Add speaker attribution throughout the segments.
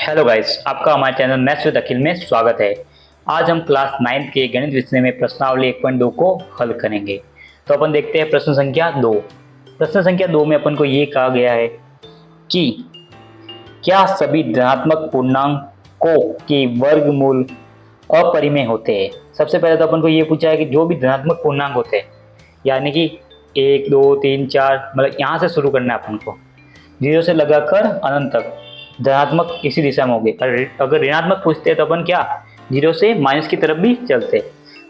Speaker 1: Hello guys, आपका हमारे channel maths with अखिल में स्वागत है। आज हम क्लास 9 के गणित विषय में प्रश्नावली 1.2 को हल करेंगे। तो अपन देखते हैं प्रश्न संख्या 2। प्रश्न संख्या 2 में अपन को ये कहा गया है कि क्या सभी धनात्मक पूर्णांकों के वर्गमूल अपरिमेय होते हैं। सबसे पहले तो अपन को ये पूछा है कि जो भी धनात्मक पूर्णांक होते हैं, यानी कि 1 2 3 4, मतलब यहाँ से शुरू करना है अपन को, 0 से लगाकर अनंत तक धनात्मक इसी दिशा में होंगे। अगर ऋणात्मक पूछते हैं तो अपन क्या 0 से माइनस की तरफ भी चलते।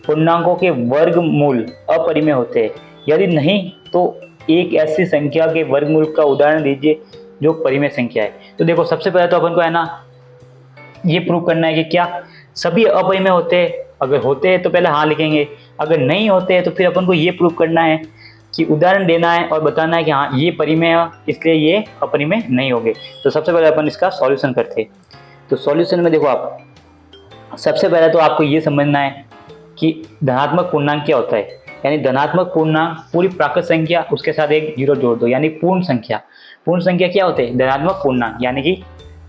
Speaker 1: पूर्णांकों के वर्गमूल अपरिमेय होते हैं, यदि नहीं तो एक ऐसी संख्या के वर्गमूल का उदाहरण दीजिए जो परिमेय संख्या है। तो देखो, सबसे पहले तो अपन को है ना ये प्रूव करना है कि क्या सभी अपरिमेय होते हैं। अगर होते हैं तो पहले हाँ लिखेंगे, अगर नहीं होते हैं तो फिर अपन को ये प्रूव करना है कि उदाहरण देना है और बताना है कि हाँ ये परिमेय है इसलिए ये अपरिमेय नहीं होंगे। तो सबसे पहले अपन इसका सॉल्यूशन करते हैं। तो सॉल्यूशन में देखो, आप सबसे पहले तो आपको ये समझना है कि धनात्मक पूर्णांक क्या होता है। यानी धनात्मक पूर्णांक पूरी प्राकृत संख्या, उसके साथ एक जीरो जोड़ दो, यानी पूर्ण संख्या। पूर्ण संख्या क्या होते हैं? धनात्मक पूर्णांक, यानी कि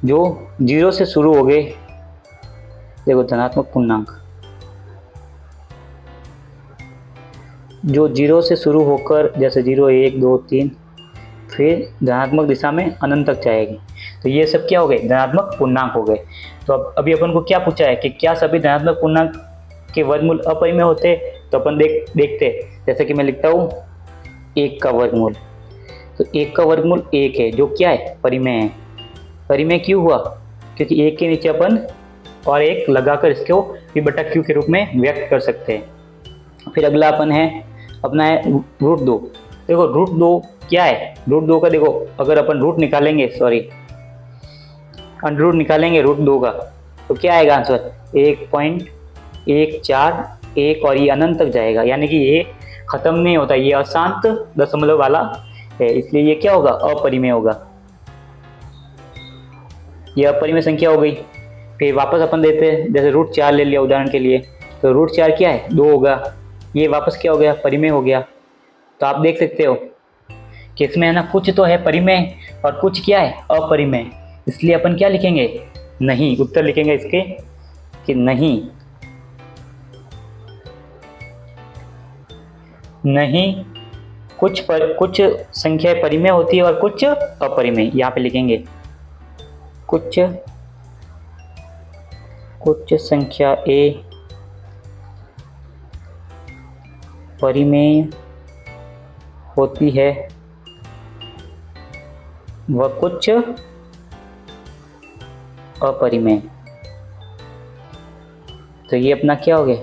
Speaker 1: जो 0 से शुरू हो गए। देखो, धनात्मक पूर्णांक जो 0 से शुरू होकर जैसे 0 1 2 3 फिर धनात्मक दिशा में अनंत तक जाएगी, तो ये सब क्या हो गए? धनात्मक पूर्णांक हो गए। तो अब अभी अपन को क्या पूछा है कि क्या सभी धनात्मक पूर्णांक के वर्गमूल अपरिमेय होते? तो अपन देखते जैसे कि मैं लिखता हूँ 1 का वर्गमूल। तो 1 का वर्गमूल 1 है, जो क्या है? परिमेय है। परिमेय क्यों हुआ? क्योंकि 1 के नीचे अपन और 1 लगाकर इसको p/q के रूप में व्यक्त कर सकते हैं। फिर अगला अपन है अपना है √2। देखो, √2 क्या है? √2 का देखो, अगर अपन रूट निकालेंगे, अंडर रूट निकालेंगे √2 का, तो क्या आएगा आंसर? 1.141 और ये अनंत तक जाएगा, यानी कि ये खत्म नहीं होता, ये अशांत दशमलव वाला है, इसलिए ये क्या होगा? अपरिमेय होगा। ये अपरिमेय संख्या हो गई। फिर वापस अपन देते हैं, जैसे √4 ले लिया उदाहरण के लिए, तो √4 क्या है? 2 होगा। ये वापस क्या हो गया? परिमेय हो गया। तो आप देख सकते हो कि इसमें है ना कुछ तो है परिमेय और कुछ क्या है? अपरिमेय। इसलिए अपन क्या लिखेंगे? नहीं। उत्तर लिखेंगे इसके कि नहीं, कुछ संख्याएं परिमेय होती है और कुछ अपरिमेय। यहाँ पे लिखेंगे कुछ संख्या ए परिमेय होती है व कुछ अपरिमेय। तो ये अपना क्या हो गया?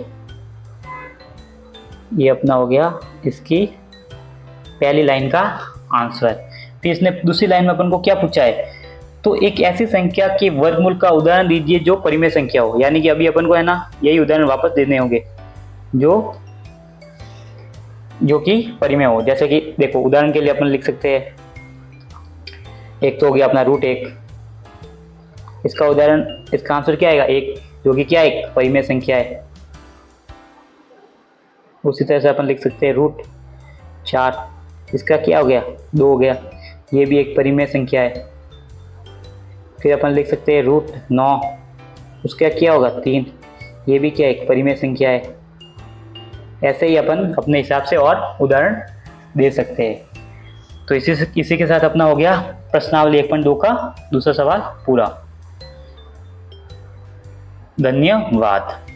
Speaker 1: ये अपना हो गया इसकी पहली लाइन का आंसर। फिर इसने दूसरी लाइन में अपन को क्या पूछा है? तो एक ऐसी संख्या के वर्गमूल का उदाहरण दीजिए जो परिमेय संख्या हो। यानी कि अभी अपन को है ना यही उदाहरण वापस देने होंगे जो कि परिमेय हो। जैसे कि देखो, उदाहरण के लिए अपन लिख सकते हैं, एक तो हो गया अपना √1। इसका उदाहरण, इसका आंसर क्या आएगा? 1, जो कि क्या है? एक परिमेय संख्या है। उसी तरह से अपन लिख सकते हैं √4, इसका क्या हो गया? 2 हो गया, ये भी एक परिमेय संख्या है। फिर अपन लिख सकते हैं √9, उसका क्या होगा? 3, ये भी क्या एक परिमेय संख्या है। ऐसे ही अपन अपने हिसाब से और उदाहरण दे सकते हैं। तो इसी के साथ अपना हो गया प्रश्नावली 1.2 का दूसरा सवाल पूरा। धन्यवाद।